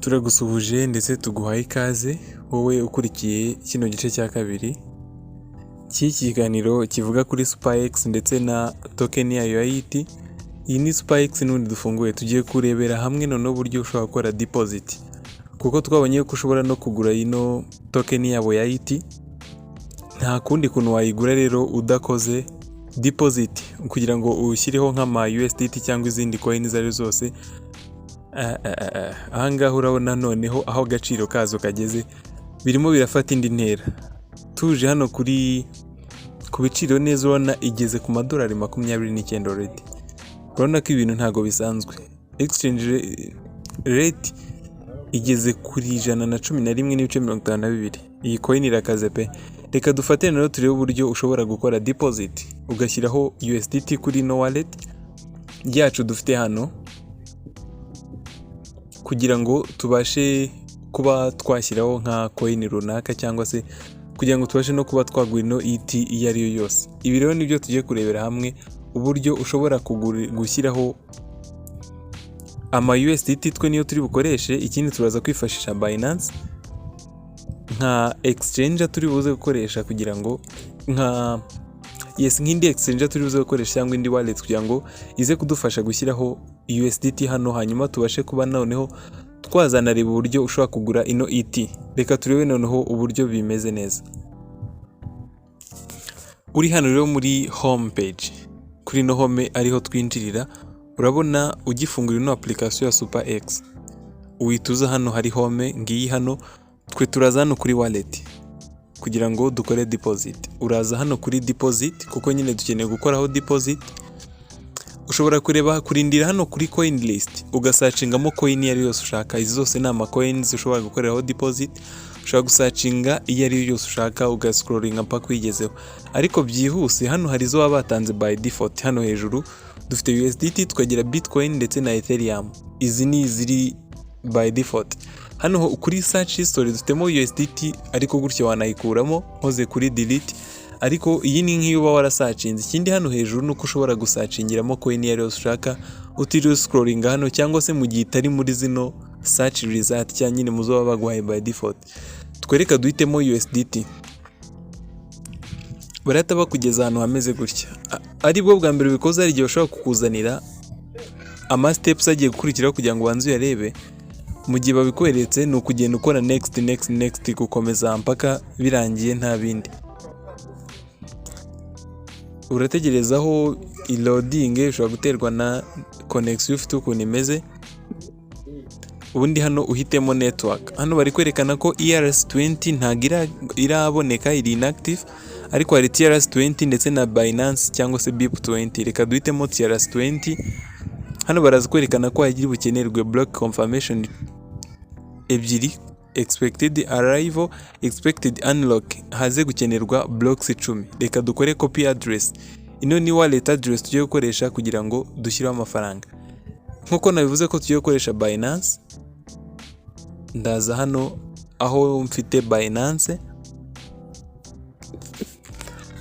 Turagusuhuje ndetse tuguhaye ikaze wowe ukurikiye kino gice cya kabiri cy'iki kiganiro kivuga kuri Superex ndetse na token yayo ya IT. Iyi ni Superex n'undi dufunguye tugiye kurebera hamwe noneho uburyo ushobora gukora deposit, kuko twabonye ko ushobora no kugura ino token yabo ya IT. Nta kundi kuntu wayigura rero udakoze deposit kugira ngo ushyireho nk'ama USDT cyangwa izindi coins ari zose. Ahangaha urabona noneho aho agaciro kazo kageze birimo birafata indi ntera. Tuje hano ku biciro neza urabona igeze ku madolari 29 already. Urabona ko ibintu ntago bisanzwe. Exchange rate igeze kuri 111.52. Iyi coin irakaze pe. Reka dufate rero turebe uburyo ushobora gukora deposit ugashyiraho USDT kuri no wallet yacu dufite hano, kugira ngo tubashe kuba twashyiraho nka coin runaka cyangwa se kugira ngo tubashe no kuba twagura ino IT iyo ari yo yose. Ibi rero nibyo tugiye kurebera hamwe, uburyo ushobora gushyiraho ama USDT twe niyo turi bukoreshe. Ikindi turaza kwifashisha Binance nka exchange turi buze gukoresha kugira ngo nk'indi exchange turi buze gukoresha cyangwa indi wallet kugira ngo ize kudufasha gushyiraho USDT hano, hanyuma tubashe kuba noneho twazana reba uburyo ushobora kugura ino IT. Reka turebe noneho uburyo bimeze neza. Uri hano rero muri home page, kuri no home ariho twinjirira, urabona ugifungura ino application ya Superex uhituza hano hari home. Ngiyi hano twe turaza hano kuri wallet kugira ngo dukore deposit. Uraza hano kuri deposit kuko nyine dukeneye gukoraho deposit. Ushobora kurindira hano kuri coin list ugasacingamo coin iyo ari yose ushaka. Izi zose ni ama coins ushobora gukoreraho deposit. Ushobora gusacinga iyo ari yo yose ushaka ugascrollinga mpaka uyigezeho, ariko byihuse hano hari zo batanze by default. Hano hejuru dufite USDT, tukagira Bitcoin ndetse na Ethereum. Izi ni ziri by default. Hano kuri search history dufitemo USDT, ariko gutyo wanayikuramo hoze kuri delete, ariko iyi ni nk'iyo uba warasacinze. Ikindi hano hejuru nuko ushobora gusacingiramo coin iyo ari yose ushaka utiriwe scrolling hano, cyangwa se mu gihe itari muri zino search result cyangwa nyine muzo baba baguhaye by default. Twereka duhitemo USDT, barata bakugeza ahantu hameze gutya. Ari bwo bwa mbere bikoze, ari igihe ushobora kukuzanira ama steps agiye gukurikiraho kugira ngo ubanze uyarebe. Mu gihe babikweretse ni ukugenda ukora next gukomeza mpaka birangiye nta bindi. Urategerezaho loading, ushobora guterwa na connection ufite ukuntu imeze. Ubundi hano uhitemo network. Hano bari kwerekana ko ERS20 ntago iraboneka, iri inactive, ariko hari TRS20 ndetse na Binance cyangwa se BIP20. Reka duhitemo TRS20. Hano baraza kwerekana ko hagira bukenerwe block confirmation ebyiri, expected arrival, expected unlock, haze gukenerwa blocks 10. Reka dukore copy address. Ino ni wallet address tugiye gukoresha kugira ngo dushyireho amafaranga. Nkuko nabivuze ko tugiye gukoresha Binance, ndaza hano aho mfite Binance,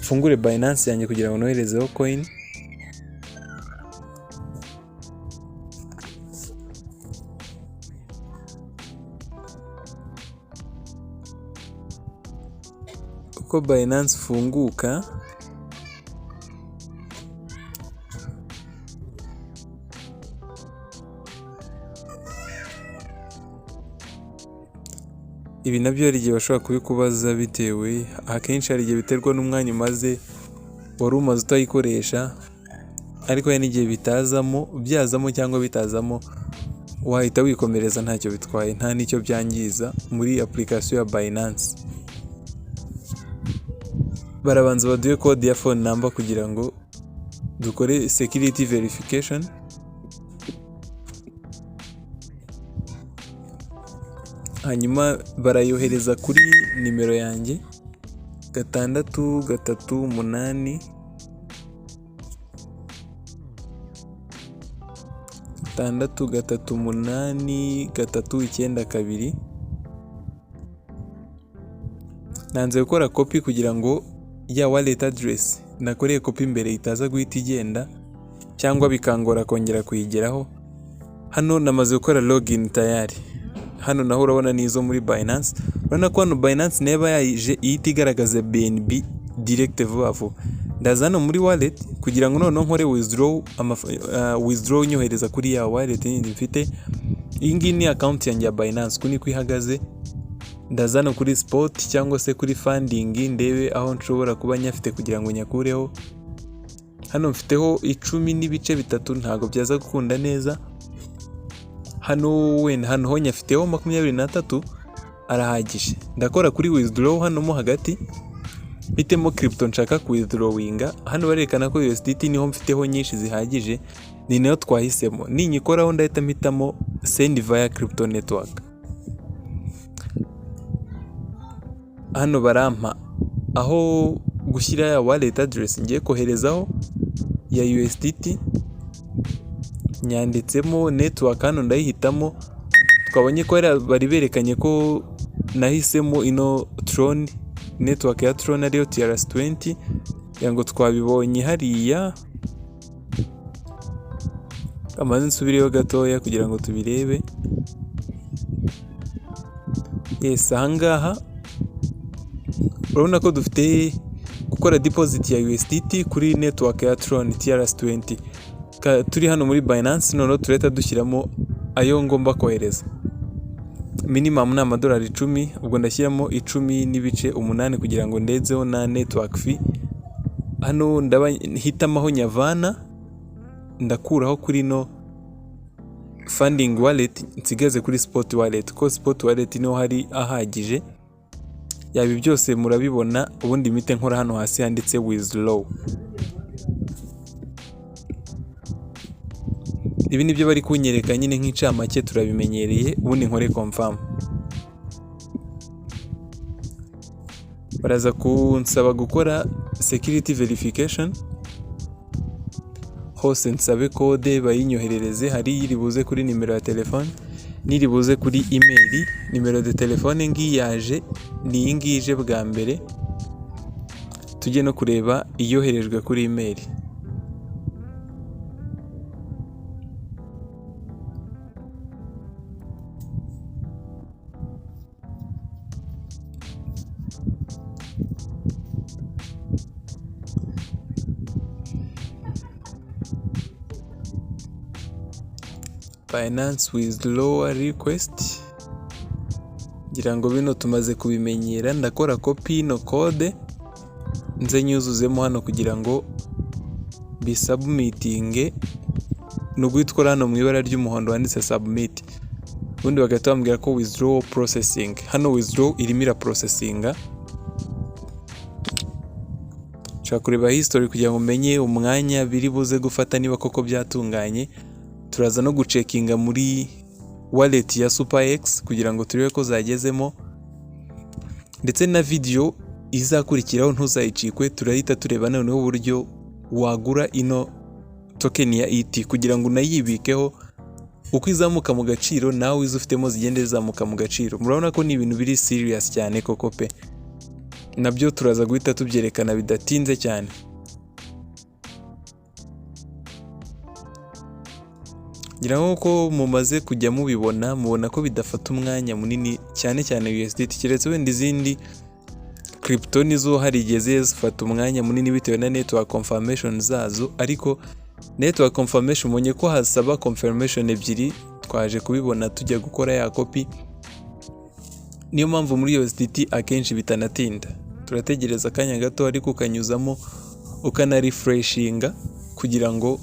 mfungure Binance yanjye kugira ngo noherezeho coin. Uko Binance funguka, ibi nabyo hari igihe bashobora kubikubaza bitewe, akenshi hari igihe biterwa n'umwanya umaze wari umaze utayikoresha, ariko hari n'igihe byazamo cyangwa bitazamo, wahita wikomereza ntacyo bitwaye, nta n'icyo byangiza muri application ya Binance. Barabanza baduhe code ya phone number kugira ngo dukore security verification. Hanyuma barayohereza kuri nimero yanjye 638 392. Nanze gukora copy kugira ngo ya wallet address nakoreye copy mbere itaza guhita igenda cyangwa bikangora kongera kuyigeraho. Hano namaze gukora login tayari. hano naho urabona n'izo muri Binance. Urabona ko hano Binance neba yaje ihita igaragaza BNB direct vuba vuba. Ndaza hano muri wallet kugira ngo noneho nkore withdraw nyohereza kuri ya wallet nindi mfite. Iyi ngiyi ni account yanjye ya Binance kuni kwihagaze. Ndaza hano kuri spot cyangwa se kuri funding ndebe aho nshobora kuba nyafite kugira ngo nyakureho. Hano mfiteho 10.3 ntago byaza gukunda neza. Hano ho nyafiteho 23 arahagije. Ndakora kuri withdraw hano mo hagati. Bitemo crypto nshaka ku withdrawinga. Hano barerekana ko USDT niho mfiteho nyinshi zihagije. Ni nayo twahisemo. Ninyikoraho ndahita mpitamo send via crypto network. Hano barampa aho gushyira ya wallet address ngiye koherezaho ya USDT. Nyanditsemo network hano ndayihitamo. Twabonye ko bari berekanye ko nahisemo ino Tron network ya Tron ariyo TRS20 yango twabibonye hariya. Amaze nsubireyo gatoya kugira ngo tubirebe. Yes, ahangaha urabona ko dufite gukora deposit ya USDT kuri network ya Tron TRS20. Turi hano muri Binance noneho tureta dushyiramo ayo ngomba kohereza. Minimum ni amadolari 10, ubwo ndashyiramo 10.8 kugira ngo ndezeho na network fee. Hano ndahitamaho nyavana ndakuraho kuri no funding wallet nsigaze kuri spot wallet, ko spot wallet niho hari ahagije. Yabi byose murabibona, ubundi mite nkora hano hasi handitse withdraw. Ibi nibyo bari kunyereka nyine nk'icamake turabimenyereye. Ubundi nkore confirm. Baraza kunsaba gukora security verification. Hose nsabe code bayinyoherereze. Hari iri buze kuri nimero ya telefone, niri buze kuri email. Nimero de telefone ngi yaje ni ingije bwa mbere. Tujye no kureba iyoherejwe kuri email. Binance withdrawal request. Ngira ngo bino tumaze kubimenyera. Ndakora copy no code nze nyuzuzemo hano kugira ngo bisubmitinge. Nugwitwara hano mu ibara ry'umuhondo wanditse submit. Ubundi bagahita bambwira ko withdraw processing. Hano withdraw irimo processinga. Nshaka kureba history kugira ngo menye umwanya biri buze gufata niba koko byatunganye. Turaza no gucekinga muri wallet ya Superex kugira ngo turebe ko zagezemo, ndetse na video izakurikiraho ntuzayicikwe. Turahita tureba noneho uburyo wagura ino token ya ET kugira ngo unayibikeho. Uko izamuka mu gaciro nawe izufitemo zigende zizamuka mu gaciro. Murabona ko ni ibintu biri serious cyane koko pe. Nabyo turaza guhita tubyerekana bidatinze cyane. Ngira nko mumaze kujya mubibona, mubona ko bidafata umwanya munini cyane cyane USDT, keretse wenda izindi crypto nizo hari igeze zifata umwanya munini bitewe na network confirmation zazo. Ariko network confirmation monye ko hasaba confirmation ebyiri, twaje kubibona tujya gukora ya copy. Niyo mpamvu muri USDT akenshi bitanatinda. Turategereza akanya gato ariko ukanyuzamo ukana refreshinga kugira ngo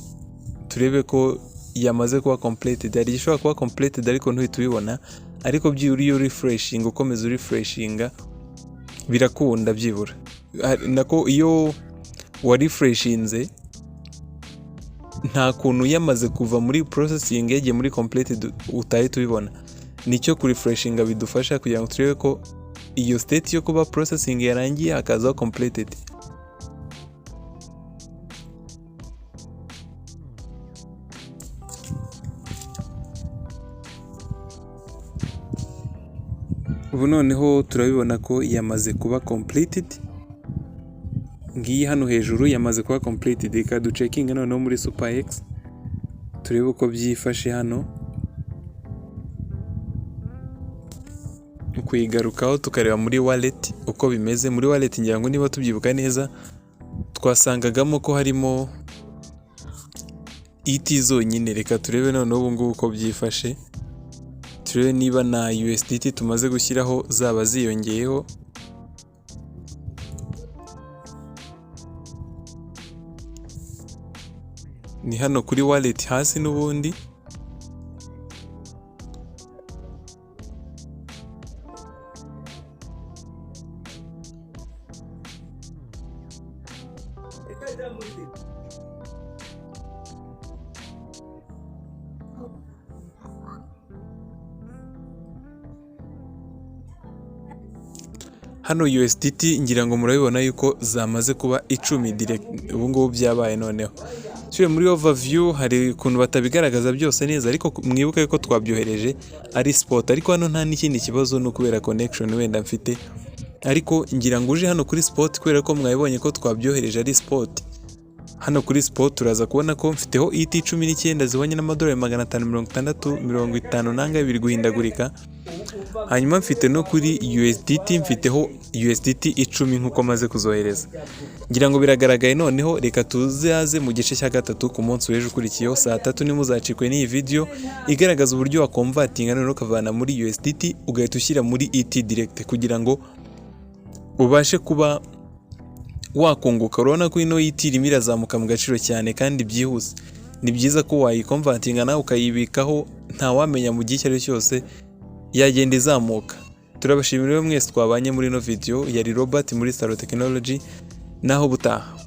turebe ko yamaze kuba completed. Hari gishobora kuba completed ariko ntuhita ubibona, ariko byuriyo refreshing, ukomeza refreshinga birakunda byibura. Nako iyo wa refreshinze nta kuntu yamaze kuva muri processing yagiye muri completed utahita ubibona. Nicyo ku refreshinga bidufasha kugira ngo turebe ko iyo state yo kuba processing yarangiye akazaho completed. Ubu noneho turabibona ko yamaze kuba completed. Ngiyi hano hejuru yamaze kuba completed. Reka ducekinga noneho muri Superex turebe uko byifashe hano. kuyigarukaho tukareba muri wallet uko bimeze. Muri wallet ngira ngo niba tubyibuka neza twasangagamo ko harimo ET zonyine. Reka turebe noneho ubu ngubu uko byifashe, turebe niba na USDT tumaze gushyiraho zaba ziyongeyeho. Ni hano kuri wallet hasi n'ubundi. Hano USDT ngira ngo murabibona yuko zamaze kuba 10 direct ubu ngubu byabaye. Noneho turi muri overview hari ukuntu batabigaragaza byose neza, ariko mwibuke yuko twabyohereje ari spot, ariko hano nta n'ikindi kibazo no kubera connection wenda mfite. Ariko ngira ngo uje hano kuri spot kubera ko mwabibonye ko twabyohereje ari spot. Hano kuri spot turaza kubona ko mfiteho ET 19 zibonye n'amadolari 560 50 nanga biri guhindagurika. Hanyuma mfite no kuri USDT mfiteho USDT 10 nkuko maze kuzohereza. Ngira ngo biragaragaye. Noneho reka tuzaze mu gice cya gatatu ku munsi w'ejo ukurikiyeho saa 3 nimuzacikwe n'iyi video igaragaza uburyo wa converting no kavana muri USDT ugahita ushyira muri ET direct kugira ngo ubashe kuba wakunguka. Urabona ko ino ET irimo irazamuka mu gaciro cyane kandi byihuse. Ni byiza ko wayikonvertinga nawe ukayibikaho, nta wamenya mu gihe cyari cyose yagenda izamuka. Turabashimira mwese twabanye muri no video. Yari Robert muri Star Technology, naho butaha.